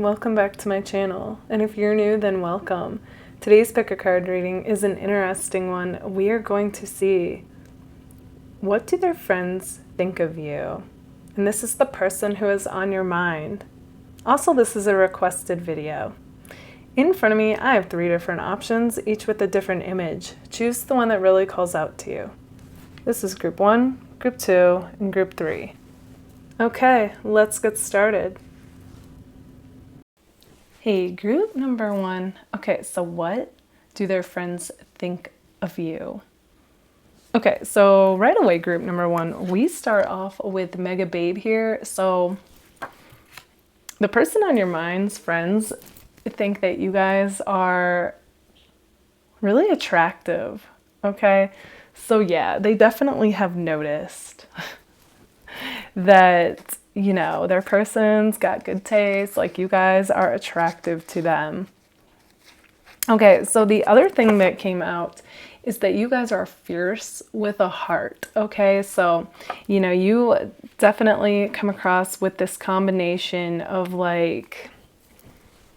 welcome back to my channel. And if you're new, then welcome. Today's pick a card reading is an interesting one. We are going to see, what do their friends think of you? And this is the person who is on your mind. Also, this is a requested video. In front of me, I have 3 different options, each with a different image. Choose the one that really calls out to you. This is group 1, group 2, and group 3. Okay, let's get started. Hey, group number 1. Okay, so what do their friends think of you? Okay, so right away, group number 1, we start off with Mega Babe here. So the person on your mind's friends think that you guys are really attractive, okay? So yeah, they definitely have noticed that, you know, their person's got good taste, like you guys are attractive to them. Okay, so the other thing that came out is that you guys are fierce with a heart, okay? So, you know, you definitely come across with this combination of like,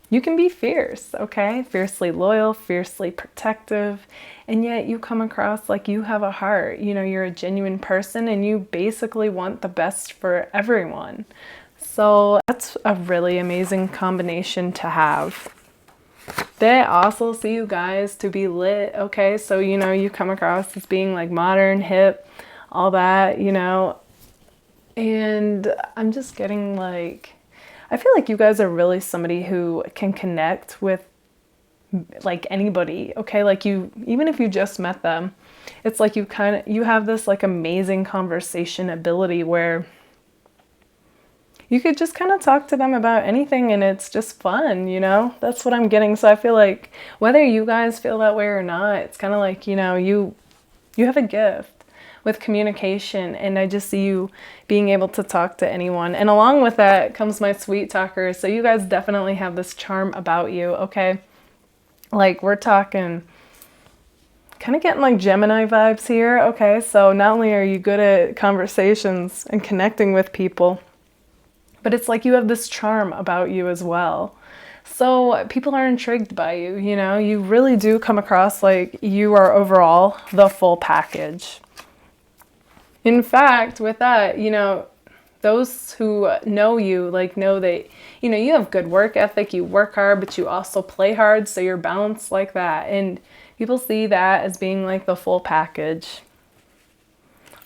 you can be fierce, okay? Fiercely loyal, fiercely protective, and yet you come across like you have a heart. You know, you're a genuine person and you basically want the best for everyone. So that's a really amazing combination to have. They also see you guys to be lit, okay? So, you know, you come across as being like modern, hip, all that, you know. And I'm just getting like, I feel like you guys are really somebody who can connect with like anybody, okay? Like you, even if you just met them, it's like you have this like amazing conversation ability where you could just kind of talk to them about anything and it's just fun, you know? That's what I'm getting. So I feel like whether you guys feel that way or not, it's kind of like, you know, you have a gift with communication, and I just see you being able to talk to anyone. And along with that comes my sweet talker. So you guys definitely have this charm about you, okay? Like we're talking, kind of getting like Gemini vibes here, okay? So not only are you good at conversations and connecting with people, but it's like you have this charm about you as well. So people are intrigued by you, you know? You really do come across like you are overall the full package. In fact, with that, you know, those who know you, like know that, you know, you have good work ethic, you work hard, but you also play hard, so you're balanced like that. And people see that as being like the full package.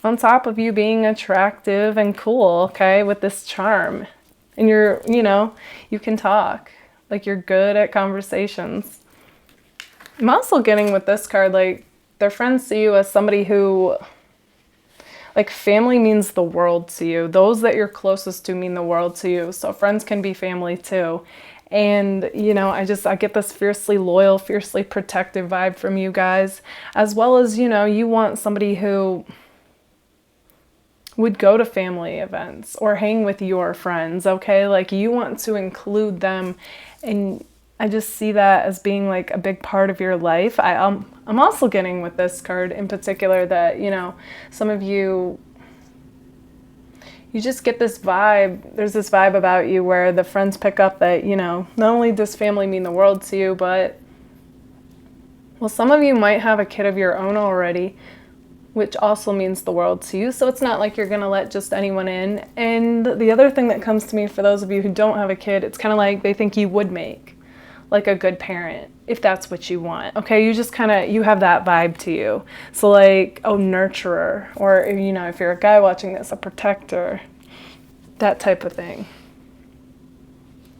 On top of you being attractive and cool, okay, with this charm. And you're, you know, you can talk, like you're good at conversations. I'm also getting with this card, like their friends see you as somebody who, like family means the world to you. Those that you're closest to mean the world to you. So friends can be family too. And, you know, I get this fiercely loyal, fiercely protective vibe from you guys. As well as, you know, you want somebody who would go to family events or hang with your friends, okay? Like you want to include them, and I just see that as being like a big part of your life. I'm also getting with this card in particular that, you know, some of you just get this vibe. There's this vibe about you where the friends pick up that, you know, not only does family mean the world to you, but, well, some of you might have a kid of your own already, which also means the world to you. So it's not like you're going to let just anyone in. And the other thing that comes to me for those of you who don't have a kid, it's kind of like they think you would make like a good parent, if that's what you want. Okay, you just kind of, you have that vibe to you. So like, oh, nurturer, or, you know, if you're a guy watching this, a protector, that type of thing.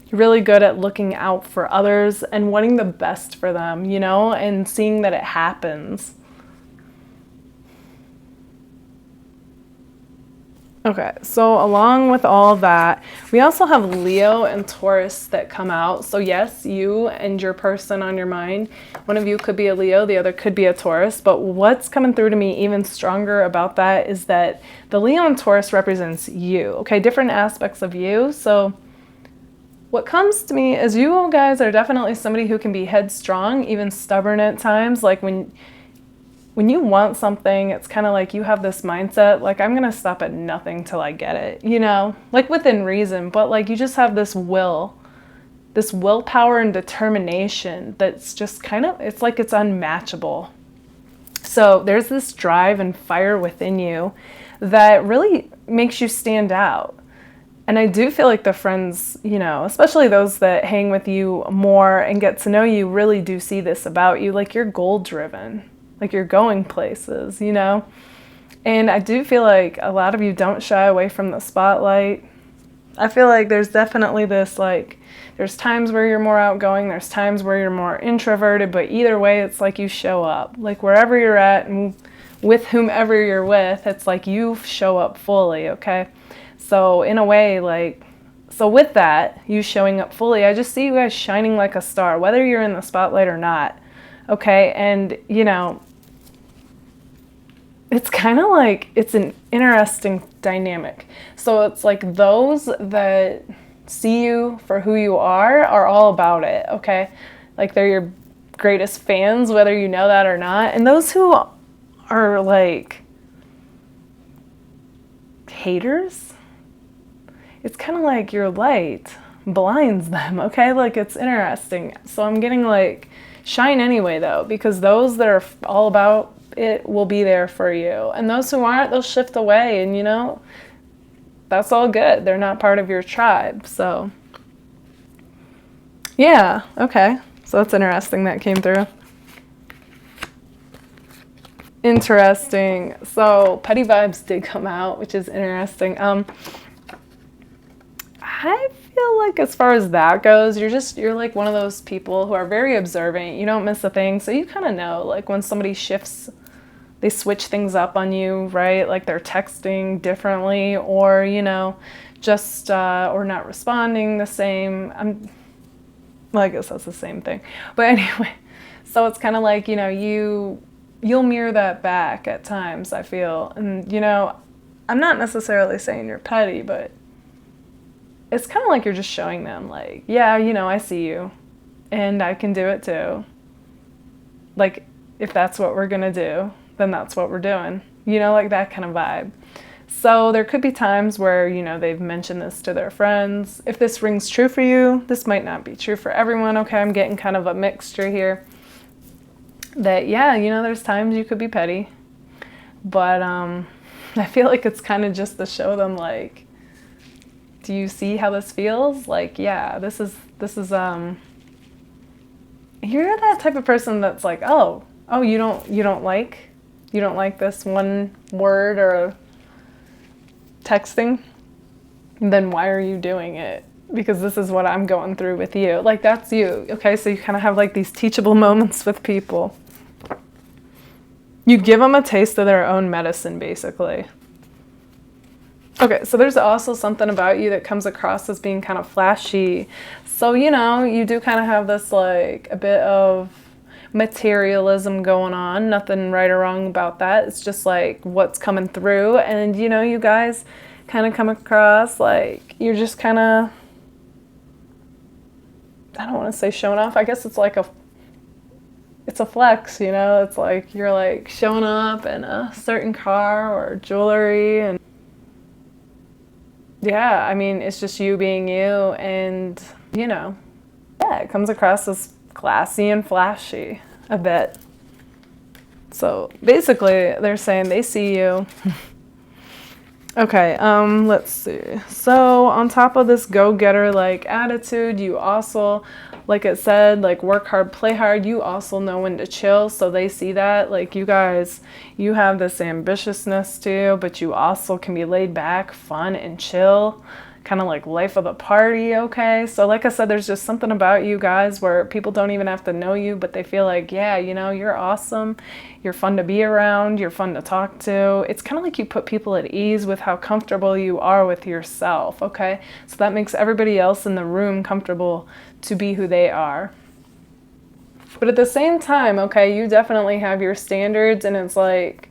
You're really good at looking out for others and wanting the best for them, you know, and seeing that it happens. Okay, so along with all that, we also have Leo and Taurus that come out. So yes, you and your person on your mind, one of you could be a Leo, the other could be a Taurus. But what's coming through to me even stronger about that is that the Leo and Taurus represents you, okay? Different aspects of you. So what comes to me is you guys are definitely somebody who can be headstrong, even stubborn at times. Like when you want something, it's kind of like you have this mindset, like, I'm going to stop at nothing till I get it, you know, like within reason, but like you just have this will this willpower and determination that's just kind of, it's like it's unmatchable. So there's this drive and fire within you that really makes you stand out. And I do feel like the friends, you know, especially those that hang with you more and get to know you, really do see this about you. Like, you're goal driven, like you're going places, you know? And I do feel like a lot of you don't shy away from the spotlight. I feel like there's definitely this, like, there's times where you're more outgoing, there's times where you're more introverted, but either way, it's like you show up. Like, wherever you're at and with whomever you're with, it's like you show up fully, okay? So in a way, like, so with that, you showing up fully, I just see you guys shining like a star, whether you're in the spotlight or not, okay? And, you know, it's kind of like, it's an interesting dynamic. So it's like those that see you for who you are all about it, okay? Like, they're your greatest fans, whether you know that or not. And those who are like haters, it's kind of like your light blinds them, okay? Like, it's interesting. So I'm getting like, shine anyway though, because those that are all about it will be there for you. And those who aren't, they'll shift away, and you know, that's all good. They're not part of your tribe. So yeah, okay. So that's interesting that came through. Interesting. So petty vibes did come out, which is interesting. I feel like as far as that goes, you're like one of those people who are very observant. You don't miss a thing. So you kind of know, like, when somebody shifts, they switch things up on you, right? Like, they're texting differently, or, you know, just, or not responding the same. Well, I guess that's the same thing. But anyway, so it's kind of like, you know, you'll mirror that back at times, I feel. And, you know, I'm not necessarily saying you're petty, but it's kind of like you're just showing them, like, yeah, you know, I see you and I can do it too. Like, if that's what we're going to do, then that's what we're doing. You know, like that kind of vibe. So there could be times where, you know, they've mentioned this to their friends. If this rings true for you, this might not be true for everyone. Okay, I'm getting kind of a mixture here. That, yeah, you know, there's times you could be petty. But I feel like it's kind of just to show them, like, do you see how this feels? Like, yeah, this is you're that type of person that's like, oh, you don't like this one word or texting? Then why are you doing it? Because this is what I'm going through with you. Like, that's you. Okay, so you kind of have like these teachable moments with people. You give them a taste of their own medicine, basically. Okay, so there's also something about you that comes across as being kind of flashy. So, you know, you do kind of have this, like, a bit of materialism going on. Nothing right or wrong about that. It's just, like, what's coming through. And, you know, you guys kind of come across, like, you're just kind of, I don't want to say showing off. I guess it's like it's a flex, you know? It's like you're, like, showing up in a certain car or jewelry, and yeah, I mean, it's just you being you, and, you know, yeah, it comes across as classy and flashy a bit. So basically, they're saying they see you. Okay, let's see. So on top of this go-getter, like, attitude, you also, like it said, like, work hard, play hard. You also know when to chill, so they see that. Like, you guys, you have this ambitiousness too, but you also can be laid back, fun, and chill. Kind of like life of the party, okay? So like I said, there's just something about you guys where people don't even have to know you, but they feel like, yeah, you know, you're awesome. You're fun to be around. You're fun to talk to. It's kind of like you put people at ease with how comfortable you are with yourself, okay? So that makes everybody else in the room comfortable to be who they are. But at the same time, okay, you definitely have your standards, and it's like,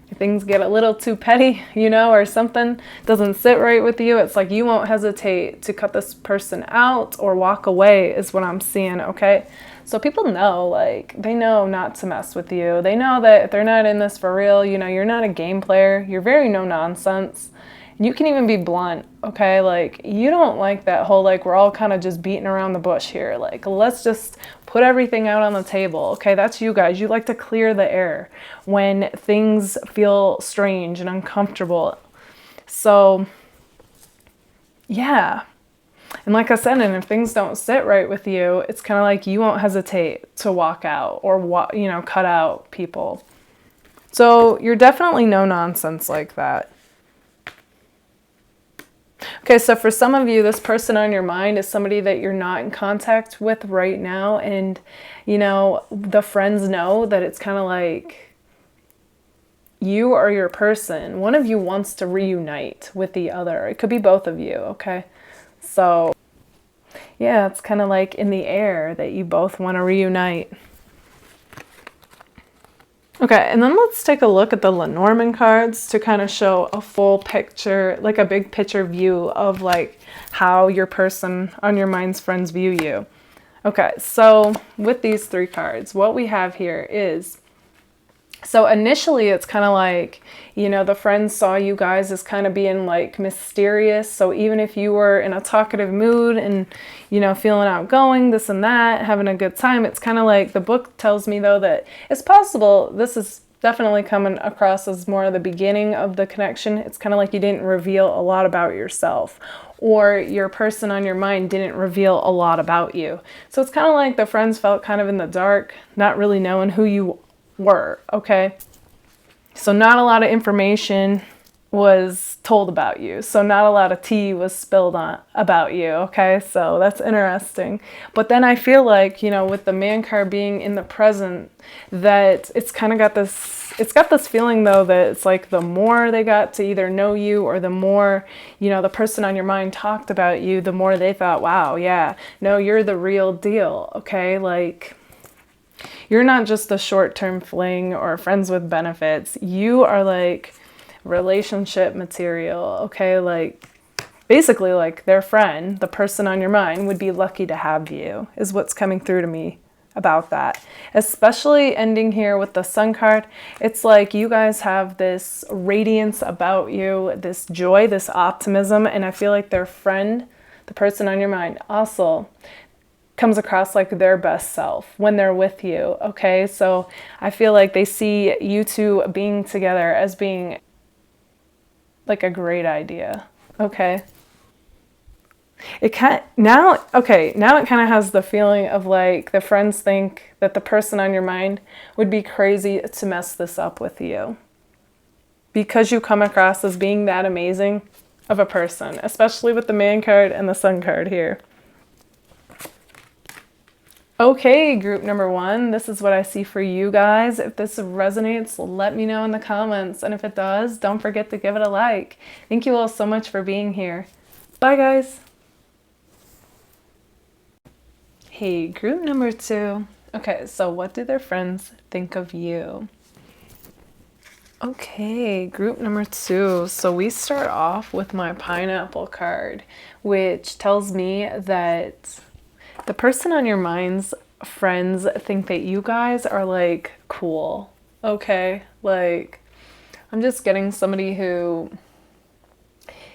if things get a little too petty, you know, or something doesn't sit right with you, it's like you won't hesitate to cut this person out or walk away is what I'm seeing, okay? So people know, like, they know not to mess with you. They know that if they're not in this for real, you know, you're not a game player. You're very no nonsense. You can even be blunt, okay? Like, you don't like that whole, like, we're all kind of just beating around the bush here. Like, let's just put everything out on the table, okay? That's you guys. You like to clear the air when things feel strange and uncomfortable. So, yeah. And like I said, and if things don't sit right with you, it's kind of like you won't hesitate to walk out or, you know, cut out people. So you're definitely no nonsense like that. Okay, so for some of you, this person on your mind is somebody that you're not in contact with right now. And, you know, the friends know that it's kind of like you or your person. One of you wants to reunite with the other. It could be both of you, okay? So, yeah, it's kind of like in the air that you both want to reunite. Okay, and then let's take a look at the Lenormand cards to kind of show a full picture, like a big picture view of like how your person on your mind's friends view you. Okay, so with these 3 cards, what we have here is, so initially it's kind of like, you know, the friends saw you guys as kind of being like mysterious. So even if you were in a talkative mood and, you know, feeling outgoing, this and that, having a good time, it's kind of like the book tells me though that it's possible this is definitely coming across as more of the beginning of the connection. It's kind of like you didn't reveal a lot about yourself, or your person on your mind didn't reveal a lot about you. So it's kind of like the friends felt kind of in the dark, not really knowing who you were, okay? So not a lot of information was told about you. So not a lot of tea was spilled on about you, okay? So that's interesting. But then I feel like, you know, with the Man card being in the present, that it's kind of got this, it's got this feeling though that it's like the more they got to either know you, or the more, you know, the person on your mind talked about you, the more they thought, wow, yeah, no, you're the real deal, okay? Like, you're not just a short-term fling or friends with benefits. You are like relationship material, okay? Like, basically like their friend, the person on your mind, would be lucky to have you, is what's coming through to me about that. Especially ending here with the Sun card. It's like you guys have this radiance about you, this joy, this optimism, and I feel like their friend, the person on your mind, also comes across like their best self when they're with you, okay? So I feel like they see you two being together as being like a great idea, okay? It now it kind of has the feeling of like the friends think that the person on your mind would be crazy to mess this up with you, because you come across as being that amazing of a person, especially with the Man card and the Sun card here. Okay, group number 1, this is what I see for you guys. If this resonates, let me know in the comments. And if it does, don't forget to give it a like. Thank you all so much for being here. Bye, guys. Hey, group number 2. Okay, so what do their friends think of you? Okay, group number 2. So we start off with my Pineapple card, which tells me that the person on your mind's friends think that you guys are like cool, okay? Like, I'm just getting somebody who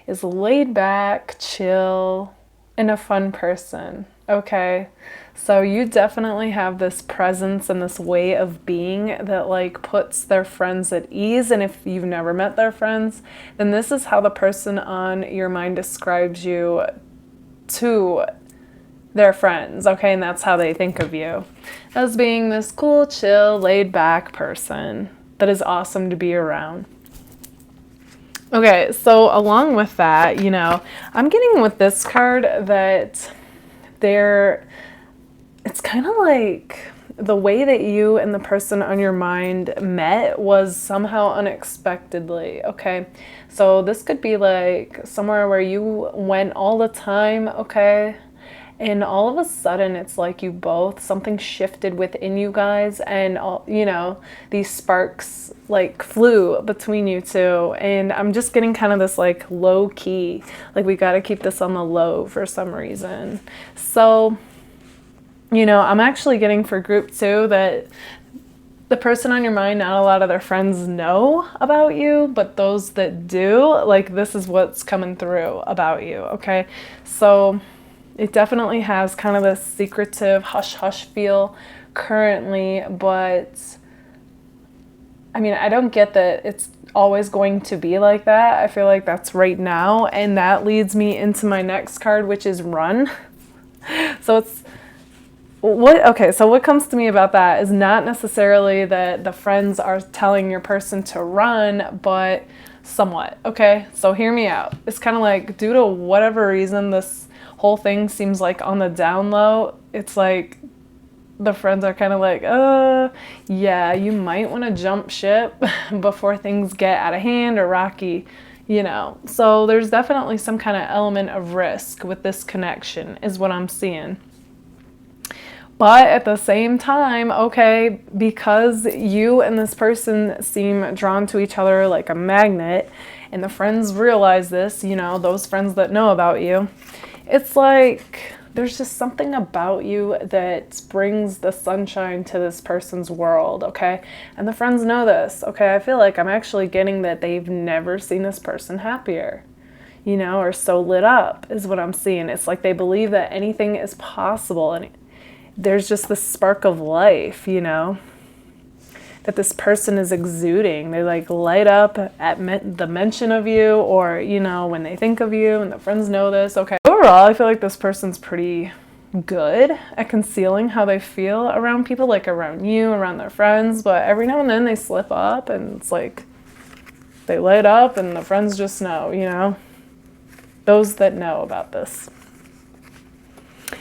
is laid back, chill, and a fun person, okay? So you definitely have this presence and this way of being that like puts their friends at ease. And if you've never met their friends, then this is how the person on your mind describes you to their friends, okay? And that's how they think of you, as being this cool, chill, laid back person that is awesome to be around. Okay, so along with that, you know, I'm getting with this card that it's kind of like the way that you and the person on your mind met was somehow unexpectedly, okay? So this could be like somewhere where you went all the time, okay? And all of a sudden, it's like you both, something shifted within you guys, and all, you know, these sparks like flew between you two. And I'm just getting kind of this like low key, like we got to keep this on the low for some reason. So, you know, I'm actually getting for group 2 that the person on your mind, not a lot of their friends know about you, but those that do, like, this is what's coming through about you, okay? So it definitely has kind of this secretive hush-hush feel currently, but I mean, I don't get that it's always going to be like that. I feel like that's right now, and that leads me into my next card, which is run. So it's so what comes to me about that is not necessarily that the friends are telling your person to run, but somewhat, okay? So hear me out. It's kind of like, due to whatever reason this whole thing seems like on the down low, it's like the friends are kind of like, yeah, you might want to jump ship before things get out of hand or rocky, you know. So there's definitely some kind of element of risk with this connection is what I'm seeing. But at the same time, okay, because you and this person seem drawn to each other like a magnet, and the friends realize this, you know, those friends that know about you, it's like there's just something about you that brings the sunshine to this person's world, okay? And the friends know this, okay? I feel like I'm actually getting that they've never seen this person happier, you know, or so lit up is what I'm seeing. It's like they believe that anything is possible, and there's just this spark of life, you know, that this person is exuding. They like light up at the mention of you, or, you know, when they think of you, and the friends know this, okay. Overall, I feel like this person's pretty good at concealing how they feel around people, like around you, around their friends, but every now and then they slip up, and it's like they light up and the friends just know, you know, those that know about this.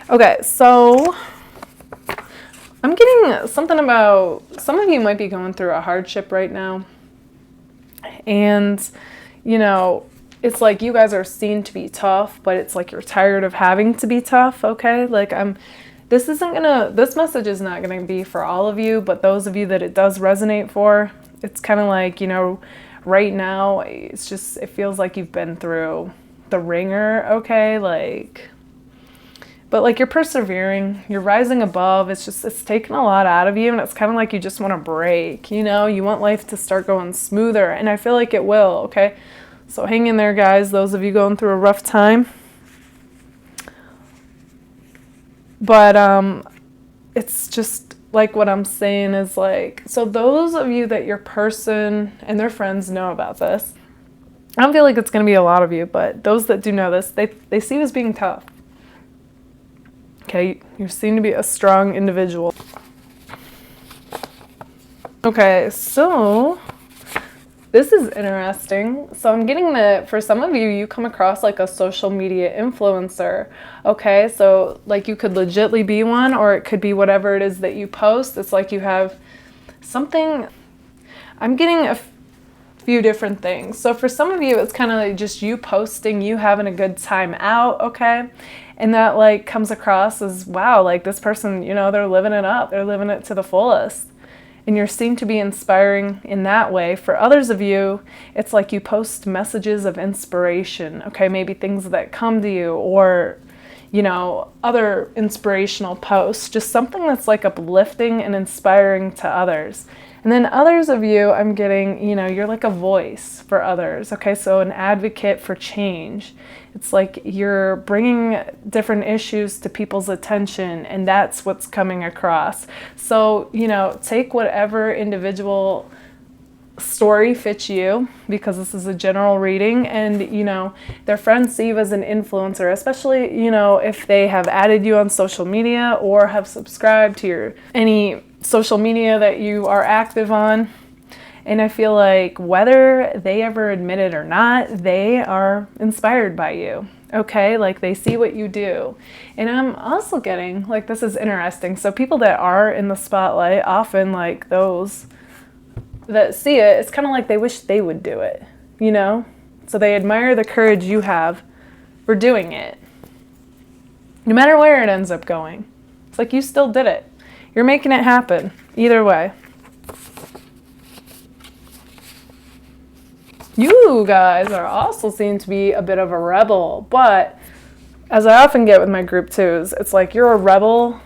Okay, so I'm getting something about, some of you might be going through a hardship right now, and, you know, it's like you guys are seen to be tough, but it's like you're tired of having to be tough, okay? Like, this message is not gonna be for all of you, but those of you that it does resonate for, it's kind of like, you know, right now, it's just, it feels like you've been through the ringer, okay? Like, but like you're persevering, you're rising above. It's taking a lot out of you, and it's kind of like you just want to break, you know? You want life to start going smoother, and I feel like it will, okay? So hang in there, guys, those of you going through a rough time. But it's just like what I'm saying is like, so those of you that your person and their friends know about this, I don't feel like it's going to be a lot of you, but those that do know this, they see you as being tough. Okay, you seem to be a strong individual. Okay, so this is interesting. So I'm getting that for some of you, you come across like a social media influencer. Okay, so like you could legitly be one, or it could be whatever it is that you post. It's like you have something. I'm getting a few different things. So for some of you, it's kind of like just you posting, you having a good time out, okay? And that like comes across as, wow, like this person, you know, they're living it up. They're living it to the fullest. And you're seen to be inspiring in that way. For others of you, it's like you post messages of inspiration, okay? Maybe things that come to you, or, you know, other inspirational posts, just something that's like uplifting and inspiring to others. And then others of you, I'm getting, you know, you're like a voice for others, okay? So an advocate for change. It's like you're bringing different issues to people's attention, and that's what's coming across. So, you know, take whatever individual story fits you, because this is a general reading, and, you know, their friends see you as an influencer, especially, you know, if they have added you on social media or have subscribed to any social media that you are active on. And I feel like whether they ever admit it or not, they are inspired by you, okay? Like they see what you do. And I'm also getting, like, this is interesting. So people that are in the spotlight, often like those that see it, it's kind of like they wish they would do it, you know? So they admire the courage you have for doing it. No matter where it ends up going. It's like you still did it. You're making it happen, either way. You guys are also seen to be a bit of a rebel, but as I often get with my group twos, it's like you're a rebel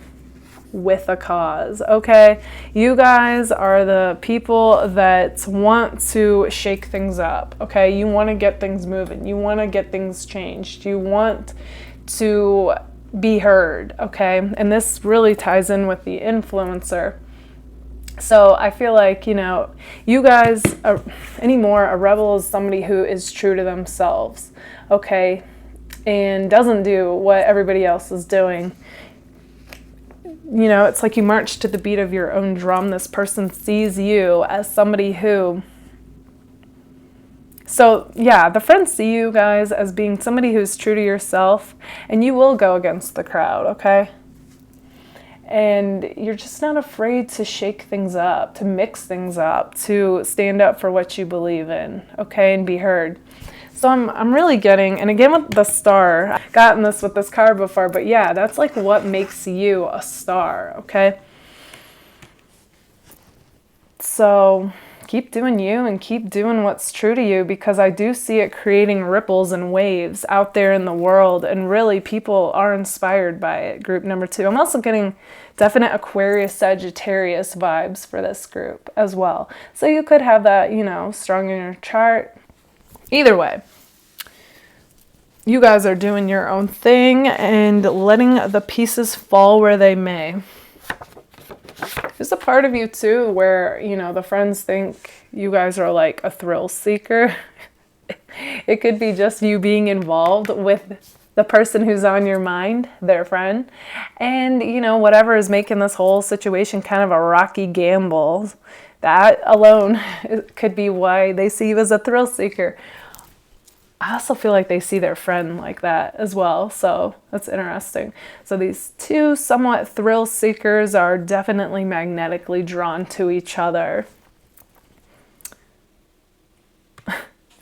with a cause, okay? You guys are the people that want to shake things up, okay? You want to get things moving. You want to get things changed. You want to be heard, okay? And this really ties in with the influencer. So I feel like, you know, you guys anymore, a rebel is somebody who is true to themselves, okay? And doesn't do what everybody else is doing. You know, it's like you march to the beat of your own drum. This person sees you as somebody who... So, yeah, the friends see you guys as being somebody who's true to yourself, and you will go against the crowd, okay? And you're just not afraid to shake things up, to mix things up, to stand up for what you believe in, okay, and be heard. So I'm really getting, and again with the star, I've gotten this with this card before, but yeah, that's like what makes you a star, okay? So keep doing you and keep doing what's true to you, because I do see it creating ripples and waves out there in the world, and really people are inspired by it, group number 2. I'm also getting definite Aquarius, Sagittarius vibes for this group as well. So you could have that, you know, strong in your chart. Either way, you guys are doing your own thing and letting the pieces fall where they may. There's a part of you too where, you know, the friends think you guys are like a thrill seeker. It could be just you being involved with the person who's on your mind, their friend. And, you know, whatever is making this whole situation kind of a rocky gamble, that alone could be why they see you as a thrill seeker. I also feel like they see their friend like that as well, so that's interesting. So these two somewhat thrill seekers are definitely magnetically drawn to each other.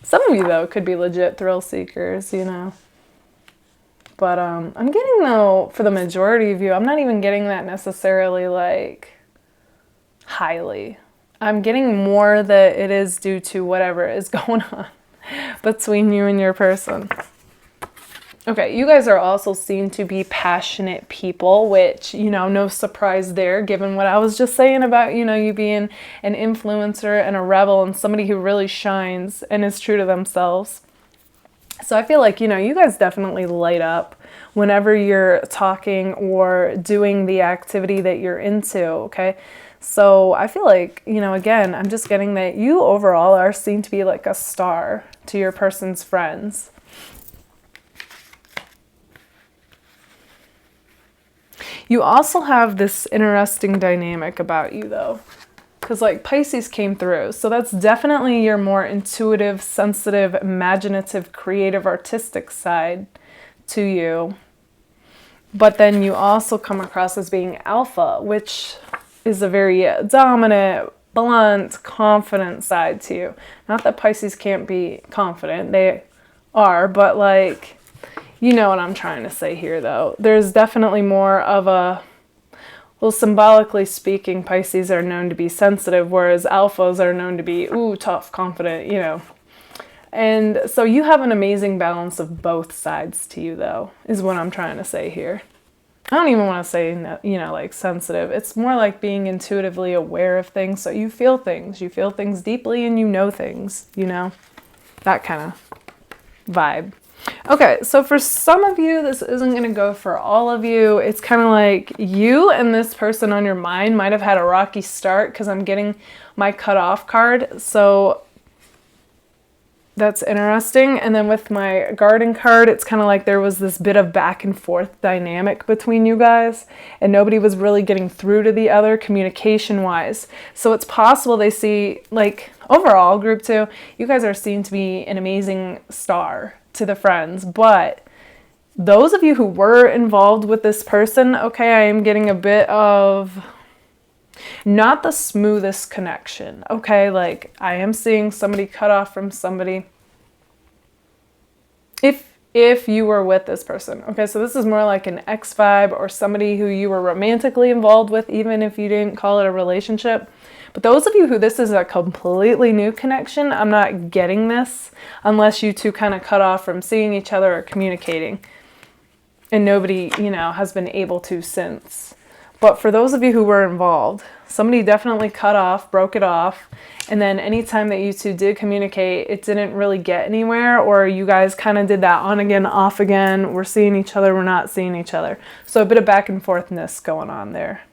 Some of you, though, could be legit thrill seekers, you know. But I'm getting, though, for the majority of you, I'm not even getting that necessarily, like, highly. I'm getting more that it is due to whatever is going on between you and your person. Okay, you guys are also seen to be passionate people, which, you know, no surprise there, given what I was just saying about, you know, you being an influencer and a rebel and somebody who really shines and is true to themselves. So I feel like, you know, you guys definitely light up whenever you're talking or doing the activity that you're into, okay? So I feel like, you know, again, I'm just getting that you overall are seen to be like a star to your person's friends. You also have this interesting dynamic about you, though, because like Pisces came through. So that's definitely your more intuitive, sensitive, imaginative, creative, artistic side to you. But then you also come across as being alpha, which is a very dominant, blunt, confident side to you. Not that Pisces can't be confident, they are, but like, you know what I'm trying to say here, though. There's definitely more of a, well, symbolically speaking, Pisces are known to be sensitive, whereas alphas are known to be, ooh, tough, confident, you know. And so you have an amazing balance of both sides to you, though, is what I'm trying to say here. I don't even want to say, you know, like sensitive. It's more like being intuitively aware of things. So you feel things. You feel things deeply and you know things, you know, that kind of vibe. Okay, so for some of you, this isn't going to go for all of you. It's kind of like you and this person on your mind might have had a rocky start, because I'm getting my cutoff card. So that's interesting. And then with my garden card, it's kind of like there was this bit of back and forth dynamic between you guys, and nobody was really getting through to the other communication wise. So it's possible they see, like, overall, group 2, you guys are seen to be an amazing star to the friends. But those of you who were involved with this person, okay, I am getting a bit of not the smoothest connection, okay? Like, I am seeing somebody cut off from somebody. If you were with this person, okay? So this is more like an ex vibe, or somebody who you were romantically involved with, even if you didn't call it a relationship. But those of you who this is a completely new connection, I'm not getting this unless you two kind of cut off from seeing each other or communicating. And nobody, you know, has been able to since. But for those of you who were involved, somebody definitely cut off, broke it off. And then anytime that you two did communicate, it didn't really get anywhere, or you guys kind of did that on again, off again. We're seeing each other, we're not seeing each other. So a bit of back and forthness going on there,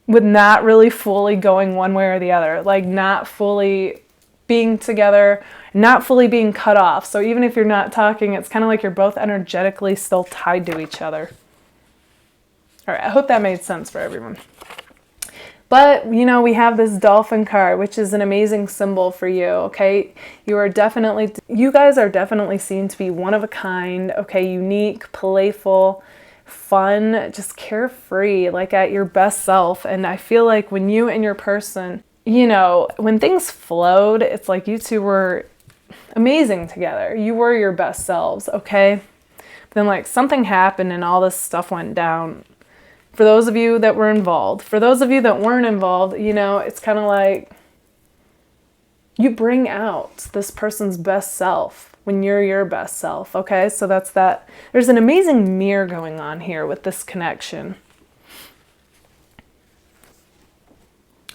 with not really fully going one way or the other, like not fully being together, not fully being cut off. So even if you're not talking, it's kind of like you're both energetically still tied to each other. All right, I hope that made sense for everyone. But, you know, we have this dolphin card, which is an amazing symbol for you, okay? You guys are definitely seen to be one of a kind, okay? Unique, playful, fun, just carefree, like at your best self. And I feel like when you and your person, you know, when things flowed, it's like you two were amazing together. You were your best selves, okay? But then like something happened and all this stuff went down. For those of you that were involved, for those of you that weren't involved, you know, it's kind of like you bring out this person's best self when you're your best self, okay? So that's that. There's an amazing mirror going on here with this connection.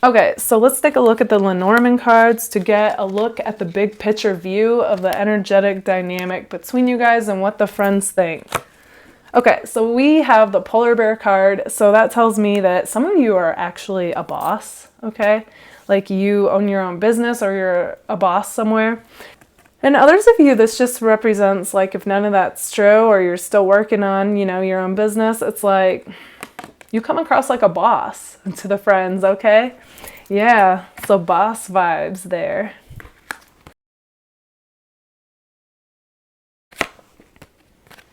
Okay, so let's take a look at the Lenormand cards to get a look at the big picture view of the energetic dynamic between you guys and what the friends think. Okay, so we have the polar bear card. So that tells me that some of you are actually a boss, okay? Like you own your own business or you're a boss somewhere. And others of you, this just represents like if none of that's true or you're still working on, you know, your own business, it's like you come across like a boss to the friends, okay? Yeah, so boss vibes there.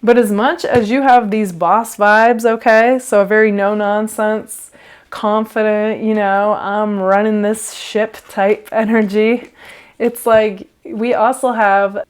But as much as you have these boss vibes, okay, so a very no-nonsense, confident, you know, I'm running this ship type energy, it's like we also have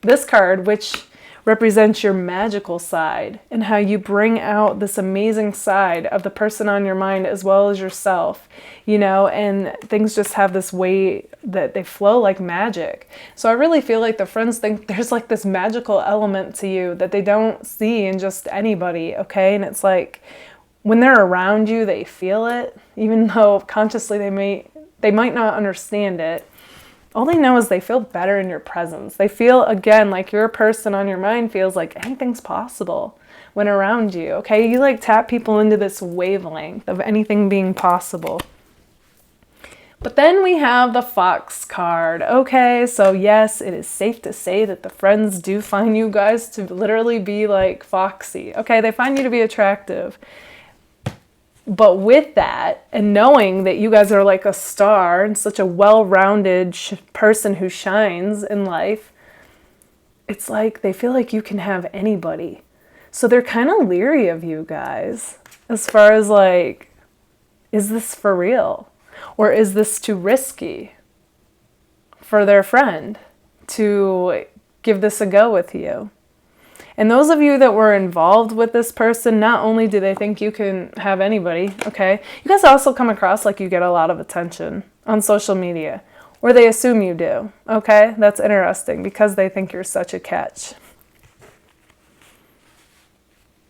this card, which represents your magical side and how you bring out this amazing side of the person on your mind as well as yourself, you know, and things just have this way that they flow like magic. So I really feel like the friends think there's like this magical element to you that they don't see in just anybody, okay? And it's like when they're around you, they feel it, even though consciously they might not understand it. All they know is they feel better in your presence. They feel, again, like your person on your mind feels like anything's possible when around you, okay? You like tap people into this wavelength of anything being possible. But then we have the Fox card, okay? So yes, it is safe to say that the friends do find you guys to literally be like foxy, okay? They find you to be attractive. But with that, and knowing that you guys are like a star and such a well-rounded person who shines in life, it's like they feel like you can have anybody. So they're kind of leery of you guys as far as like, is this for real? Or is this too risky for their friend to give this a go with you? And those of you that were involved with this person, not only do they think you can have anybody, okay, you guys also come across like you get a lot of attention on social media, or they assume you do, okay? That's interesting because they think you're such a catch.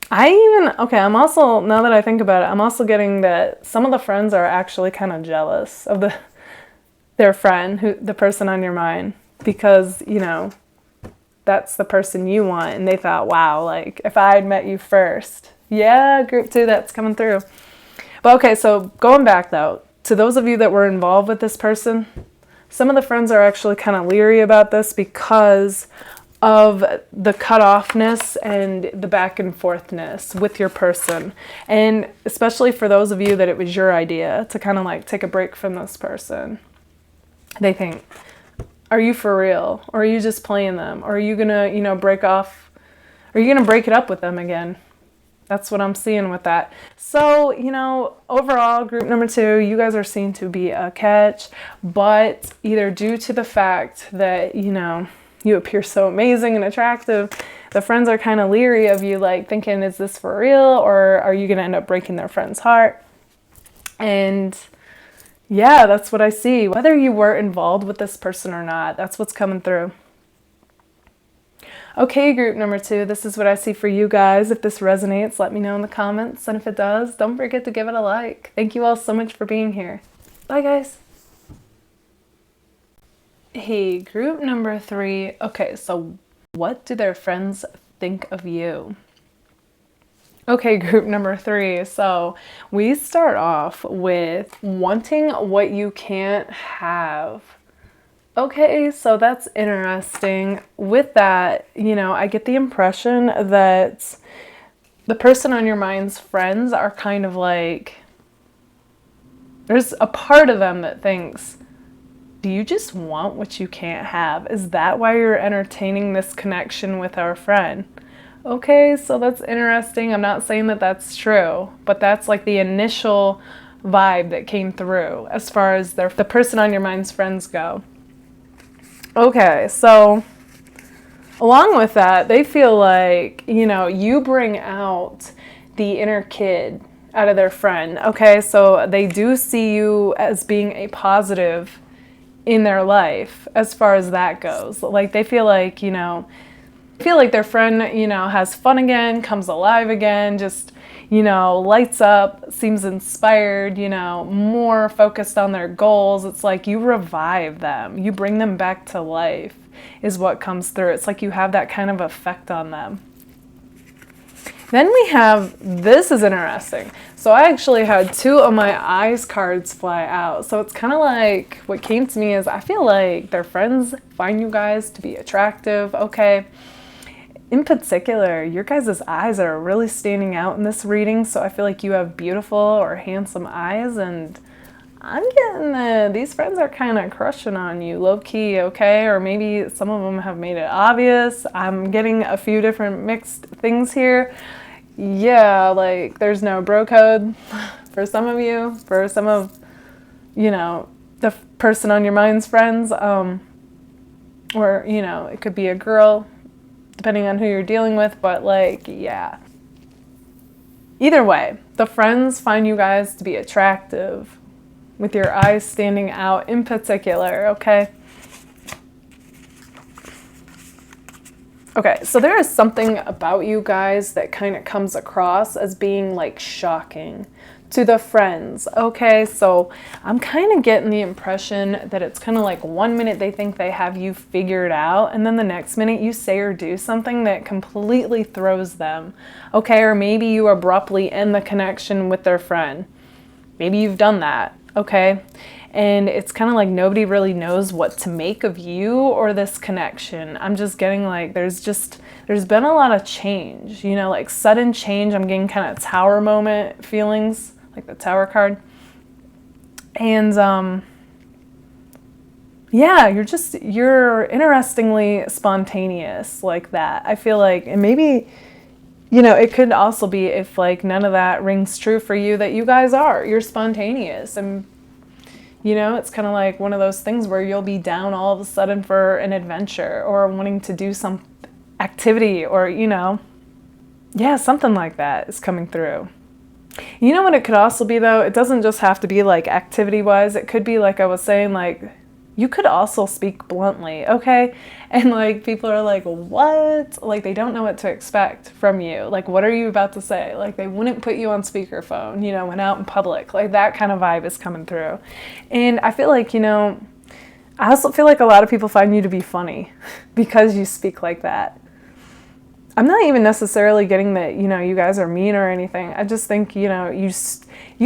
I'm also, now that I think about it, I'm also getting that some of the friends are actually kind of jealous of their friend, the person on your mind, because, you know, that's the person you want, and they thought, wow, like if I had met you first. Yeah, group 2, that's coming through. But okay, so going back though, to those of you that were involved with this person, some of the friends are actually kind of leery about this because of the cutoffness and the back and forthness with your person. And especially for those of you that it was your idea to kind of like take a break from this person. They think, are you for real? Or are you just playing them? Or are you gonna, you know, break off? Are you gonna break it up with them again? That's what I'm seeing with that. So, you know, overall, group number 2, you guys are seen to be a catch, but either due to the fact that, you know, you appear so amazing and attractive, the friends are kind of leery of you, like thinking, is this for real? Or are you gonna end up breaking their friend's heart? And yeah, that's what I see. Whether you were involved with this person or not, that's what's coming through. Okay, group number 2, this is what I see for you guys. If this resonates, let me know in the comments. And if it does, don't forget to give it a like. Thank you all so much for being here. Bye, guys. Hey, group number 3. Okay, so what do their friends think of you? Okay, group number 3. So we start off with wanting what you can't have. Okay, so that's interesting. With that, I get the impression that the person on your mind's friends are kind of like, there's a part of them that thinks, do you just want what you can't have? Is that why you're entertaining this connection with our friend? Okay, so that's interesting. I'm not saying that that's true, but that's like the initial vibe that came through as far as the person on your mind's friends go. Okay, so along with that, they feel like, you bring out the inner kid out of their friend. Okay, so they do see you as being a positive in their life as far as that goes. Like they feel like, their friend, has fun again, comes alive again, just, lights up, seems inspired, more focused on their goals. It's like you revive them. You bring them back to life is what comes through. It's like you have that kind of effect on them. Then we have, this is interesting. So I actually had 2 of my eyes cards fly out. So it's kind of like, what came to me is I feel like their friends find you guys to be attractive. Okay. In particular, your guys' eyes are really standing out in this reading. So I feel like you have beautiful or handsome eyes, and I'm getting these friends are kind of crushing on you, low key, okay? Or maybe some of them have made it obvious. I'm getting a few different mixed things here. Yeah, like there's no bro code for some of you, for some of, the person on your mind's friends, or, it could be a girl, depending on who you're dealing with, but yeah. Either way, the friends find you guys to be attractive, with your eyes standing out in particular, okay? Okay, so there is something about you guys that kind of comes across as being like shocking to the friends, okay? So I'm kind of getting the impression that it's kind of like one minute they think they have you figured out, and then the next minute you say or do something that completely throws them, okay? Or maybe you abruptly end the connection with their friend. Maybe you've done that, okay? And it's kind of like nobody really knows what to make of you or this connection. I'm just getting like there's been a lot of change, like sudden change. I'm getting kind of Tower moment feelings, like the Tower card. And yeah, you're interestingly spontaneous like that. I feel like, and maybe, it could also be if like none of that rings true for you, that you guys you're spontaneous, and it's kind of like one of those things where you'll be down all of a sudden for an adventure or wanting to do some activity or, something like that is coming through. You know what it could also be, though? It doesn't just have to be like activity-wise. It could be like I was saying, like you could also speak bluntly, okay? And like people are like, what? Like they don't know what to expect from you. Like, what are you about to say? Like they wouldn't put you on speakerphone, when out in public. Like that kind of vibe is coming through. And I feel like, I also feel like a lot of people find you to be funny because you speak like that. I'm not even necessarily getting that, you guys are mean or anything. I just think, you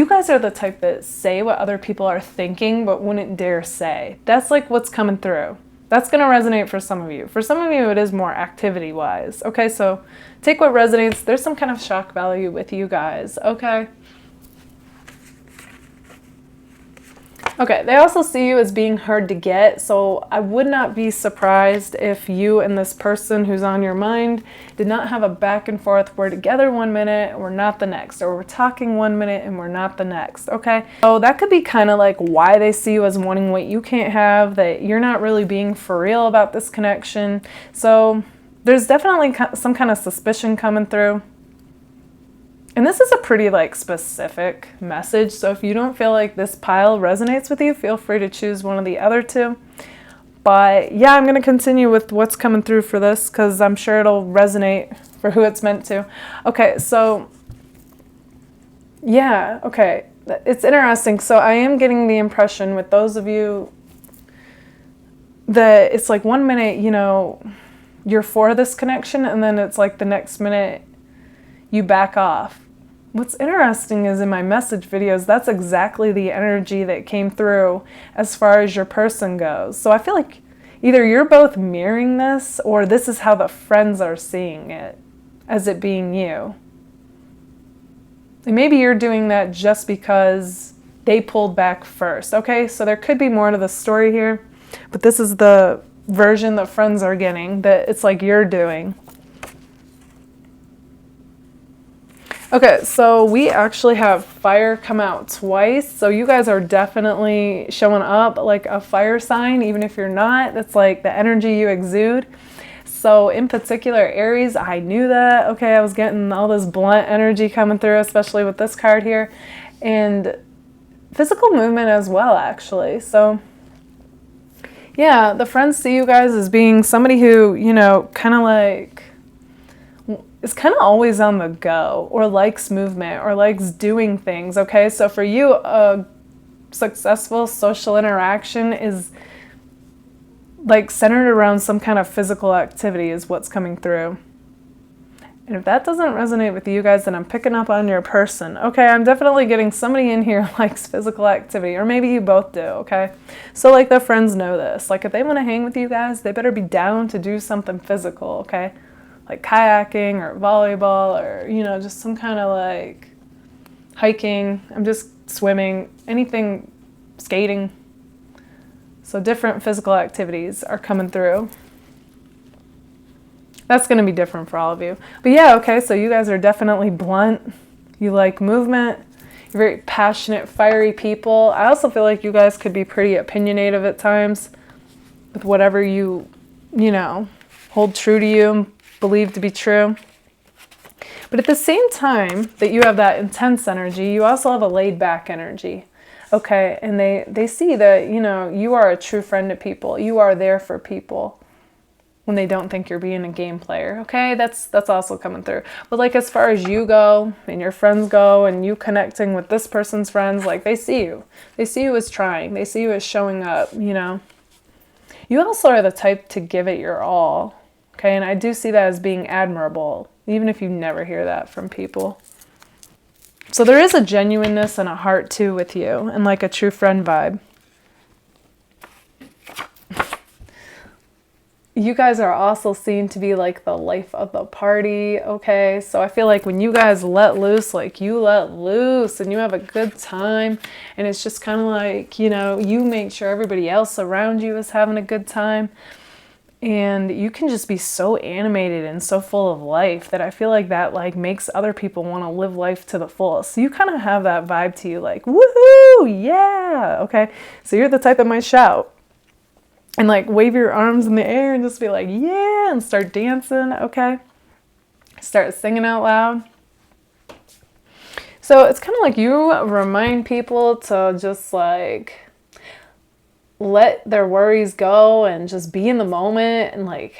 guys are the type that say what other people are thinking but wouldn't dare say. That's like what's coming through. That's going to resonate for some of you. For some of you, it is more activity-wise. Okay, so take what resonates. There's some kind of shock value with you guys, okay? Okay, they also see you as being hard to get, so I would not be surprised if you and this person who's on your mind did not have a back and forth. We're together 1 minute and we're not the next, or we're talking 1 minute and we're not the next, okay? So that could be kind of like why they see you as wanting what you can't have, that you're not really being for real about this connection. So there's definitely some kind of suspicion coming through. And this is a pretty specific message, so if you don't feel like this pile resonates with you, feel free to choose one of the other two. But yeah, I'm going to continue with what's coming through for this because I'm sure it'll resonate for who it's meant to. Okay, so yeah, okay. It's interesting. So I am getting the impression with those of you that it's like 1 minute, you know, you're for this connection, and then it's like the next minute you back off. What's interesting is in my message videos, that's exactly the energy that came through as far as your person goes. So I feel like either you're both mirroring this, or this is how the friends are seeing it, as it being you. And maybe you're doing that just because they pulled back first. Okay, so there could be more to the story here, but this is the version that friends are getting, that it's like you're doing. Okay, so we actually have fire come out twice. So you guys are definitely showing up like a fire sign, even if you're not. That's like the energy you exude. So in particular, Aries, I knew that. Okay, I was getting all this blunt energy coming through, especially with this card here. And physical movement as well, actually. So yeah, the friends see you guys as being somebody who, you know, kind of like is kind of always on the go, or likes movement, or likes doing things, okay? So for you, a successful social interaction is like centered around some kind of physical activity is what's coming through. And if that doesn't resonate with you guys, then I'm picking up on your person. Okay, I'm definitely getting somebody in here who likes physical activity, or maybe you both do, okay? So like the friends know this. Like if they want to hang with you guys, they better be down to do something physical, okay? Like kayaking or volleyball, or, you know, just some kind of like hiking. I'm just swimming, anything, skating. So different physical activities are coming through. That's going to be different for all of you. But yeah, okay, so you guys are definitely blunt. You like movement. You're very passionate, fiery people. I also feel like you guys could be pretty opinionated at times with whatever you know, hold true to you, believe to be true. But at the same time that you have that intense energy, you also have a laid back energy. Okay, and they see that, you know, you are a true friend to people. You are there for people when they don't think you're being a game player. Okay, that's also coming through. But like as far as you go and your friends go, and you connecting with this person's friends, like they see you. They see you as trying. They see you as showing up, you know. You also are the type to give it your all. Okay, and I do see that as being admirable, even if you never hear that from people. So there is a genuineness and a heart too with you, and like a true friend vibe. You guys are also seen to be like the life of the party, okay? So I feel like when you guys let loose, like you let loose and you have a good time, and it's just kind of like, you know, you make sure everybody else around you is having a good time. And you can just be so animated and so full of life that I feel like that like makes other people want to live life to the fullest. So you kind of have that vibe to you, like, woohoo, yeah, okay? So you're the type that might shout and like wave your arms in the air and just be like, yeah, and start dancing, okay? Start singing out loud. So it's kind of like you remind people to just like let their worries go and just be in the moment and like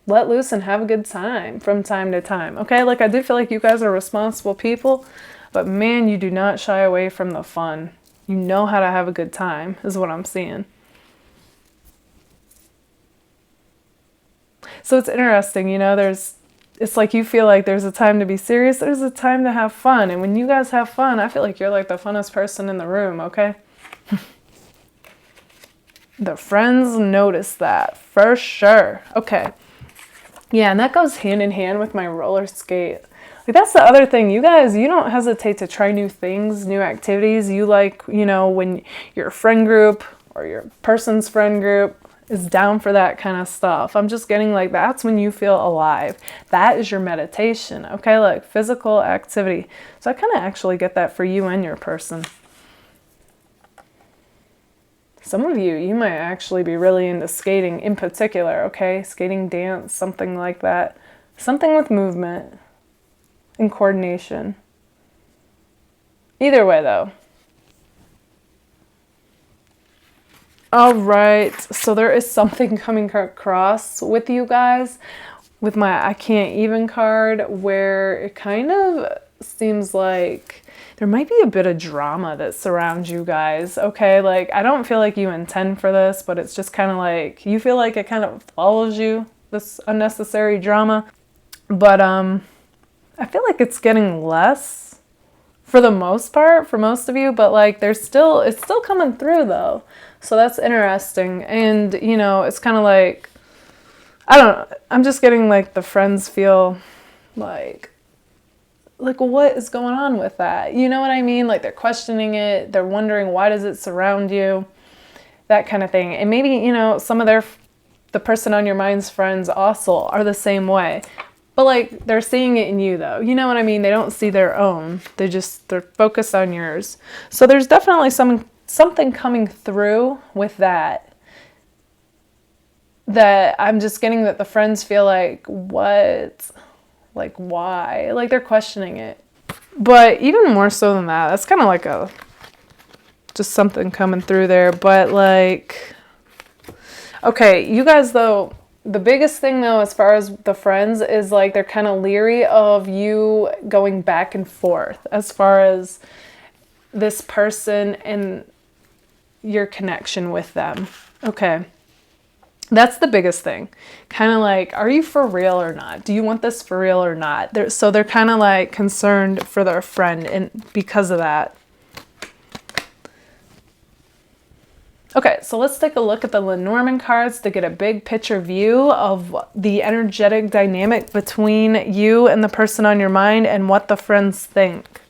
let loose and have a good time from time to time. Okay, like I do feel like you guys are responsible people, but man, you do not shy away from the fun. You know how to have a good time is what I'm seeing. So it's interesting, you know, it's like you feel like there's a time to be serious, there's a time to have fun. And when you guys have fun, I feel like you're like the funnest person in the room, okay? The friends notice that for sure. Okay. Yeah, and that goes hand in hand with my roller skate. Like that's the other thing. You guys, you don't hesitate to try new things, new activities. You like, you know, when your friend group or your person's friend group is down for that kind of stuff. I'm just getting like that's when you feel alive. That is your meditation. Okay, like physical activity. So I kind of actually get that for you and your person. Some of you might actually be really into skating in particular, okay? Skating, dance, something like that. Something with movement and coordination. Either way, though. All right, so there is something coming across with you guys with my I can't even card, where it kind of seems like there might be a bit of drama that surrounds you guys. Okay, like I don't feel like you intend for this, but it's just kind of like you feel like it kind of follows you, this unnecessary drama. But I feel like it's getting less for the most part for most of you, but like it's still coming through though. So that's interesting. And, you know, it's kind of like, I don't know, I'm just getting like the friends feel like what is going on with that? You know what I mean? Like they're questioning it. They're wondering, why does it surround you? That kind of thing. And maybe, you know, some of the person on your mind's friends also are the same way. But like they're seeing it in you though. You know what I mean? They don't see their own. They're focused on yours. So there's definitely something coming through with that I'm just getting that the friends feel like, what? Like, why? Like, they're questioning it. But even more so than that, that's kind of like just something coming through there. But like, okay, you guys though, the biggest thing though, as far as the friends, is like they're kind of leery of you going back and forth as far as this person and your connection with them. Okay. That's the biggest thing. Kind of like, are you for real or not? Do you want this for real or not? So they're kind of like concerned for their friend and because of that. Okay, so let's take a look at the Lenormand cards to get a big picture view of the energetic dynamic between you and the person on your mind and what the friends think.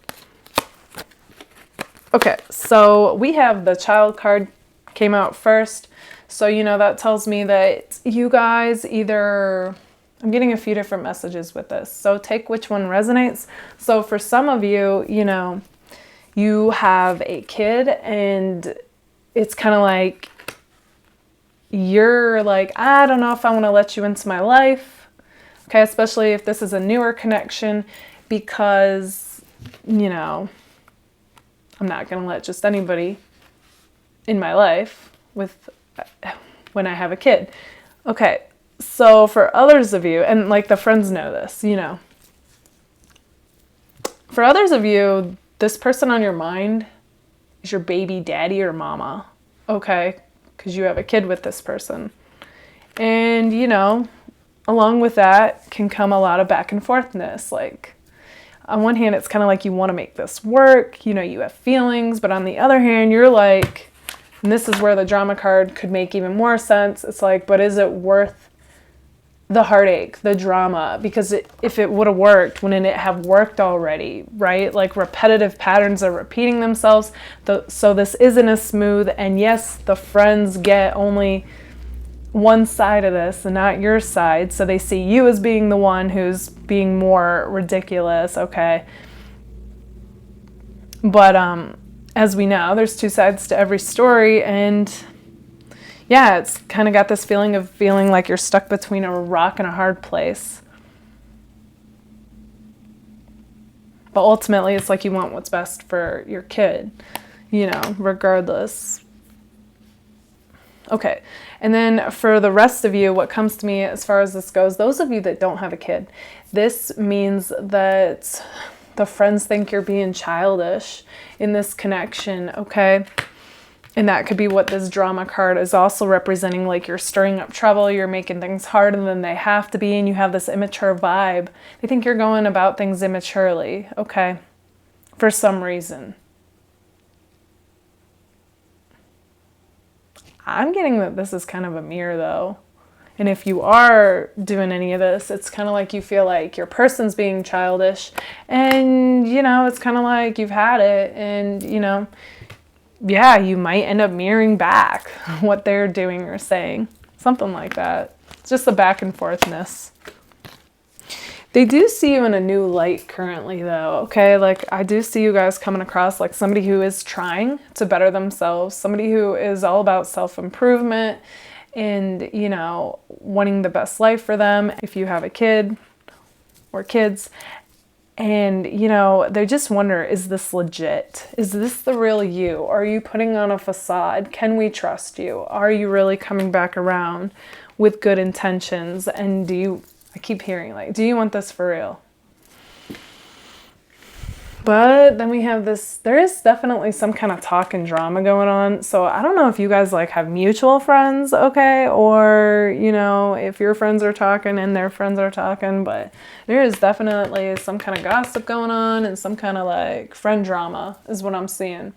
Okay, so we have the Child card came out first. So, you know, that tells me that you guys either, I'm getting a few different messages with this. So take which one resonates. So for some of you, you know, you have a kid and it's kind of like, you're like, I don't know if I want to let you into my life. Okay, especially if this is a newer connection, because, you know, I'm not going to let just anybody in my life when I have a kid. Okay, so for others of you, and like the friends know this, you know. For others of you, this person on your mind is your baby daddy or mama, okay? Because you have a kid with this person. And, you know, along with that can come a lot of back and forthness. Like, on one hand, it's kind of like you want to make this work, you know, you have feelings, but on the other hand, you're like, and this is where the drama card could make even more sense. It's like, but is it worth the heartache, the drama? Because if it would have worked, wouldn't it have worked already, right? Like repetitive patterns are repeating themselves. So this isn't as smooth. And yes, the friends get only one side of this and not your side. So they see you as being the one who's being more ridiculous, okay? But as we know, there's two sides to every story, and yeah, it's kind of got this feeling of feeling like you're stuck between a rock and a hard place. But ultimately, it's like you want what's best for your kid, you know, regardless. Okay, and then for the rest of you, what comes to me as far as this goes, those of you that don't have a kid, this means that the friends think you're being childish in this connection, okay? And that could be what this drama card is also representing, like you're stirring up trouble, you're making things harder than they have to be, and you have this immature vibe. They think you're going about things immaturely, okay? For some reason. I'm getting that this is kind of a mirror though. And if you are doing any of this, it's kind of like you feel like your person's being childish and, you know, it's kind of like you've had it and, you know, yeah, you might end up mirroring back what they're doing or saying. Something like that. It's just the back and forthness. They do see you in a new light currently though, okay? Like I do see you guys coming across like somebody who is trying to better themselves, somebody who is all about self-improvement and, you know, wanting the best life for them if you have a kid or kids. And, you know, they just wonder, is this legit? Is this the real you? Are you putting on a facade? Can we trust you? Are you really coming back around with good intentions? And I keep hearing like, do you want this for real? But then we have this, there is definitely some kind of talk and drama going on. So I don't know if you guys like have mutual friends, okay? Or, you know, if your friends are talking and their friends are talking, but there is definitely some kind of gossip going on and some kind of like friend drama is what I'm seeing.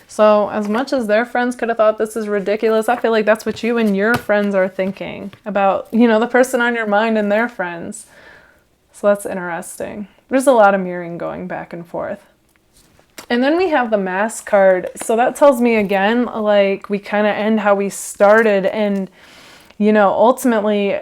So as much as their friends could have thought this is ridiculous, I feel like that's what you and your friends are thinking about, you know, the person on your mind and their friends. So that's interesting. There's a lot of mirroring going back and forth. And then we have the Mass card. So that tells me again, like we kind of end how we started. And, you know, ultimately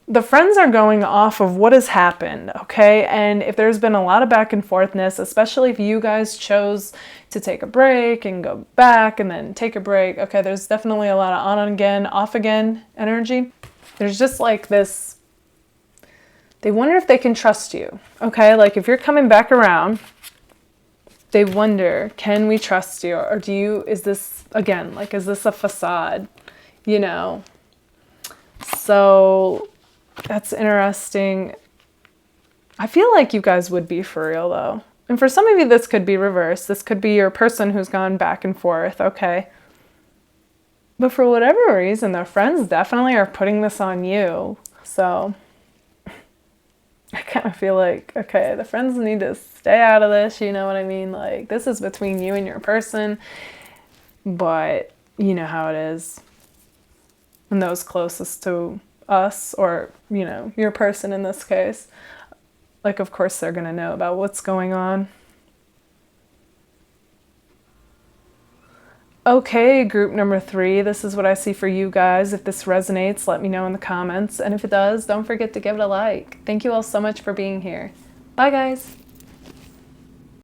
the friends are going off of what has happened, okay? And if there's been a lot of back and forthness, especially if you guys chose to take a break and go back and then take a break, okay, there's definitely a lot of on again, off again energy. There's just like this, they wonder if they can trust you, okay? Like if you're coming back around, they wonder, can we trust you? Or is this, again, like, is this a facade, you know? So that's interesting. I feel like you guys would be for real though. And for some of you, this could be reversed. This could be your person who's gone back and forth, okay? But for whatever reason, their friends definitely are putting this on you. So I kind of feel like, okay, the friends need to stay out of this, you know what I mean? Like, this is between you and your person, but you know how it is. And those closest to us, or, you know, your person in this case, like, of course they're going to know about what's going on. Okay, group number 3, this is what I see for you guys. If this resonates, let me know in the comments. And if it does, don't forget to give it a like. Thank you all so much for being here. Bye, guys.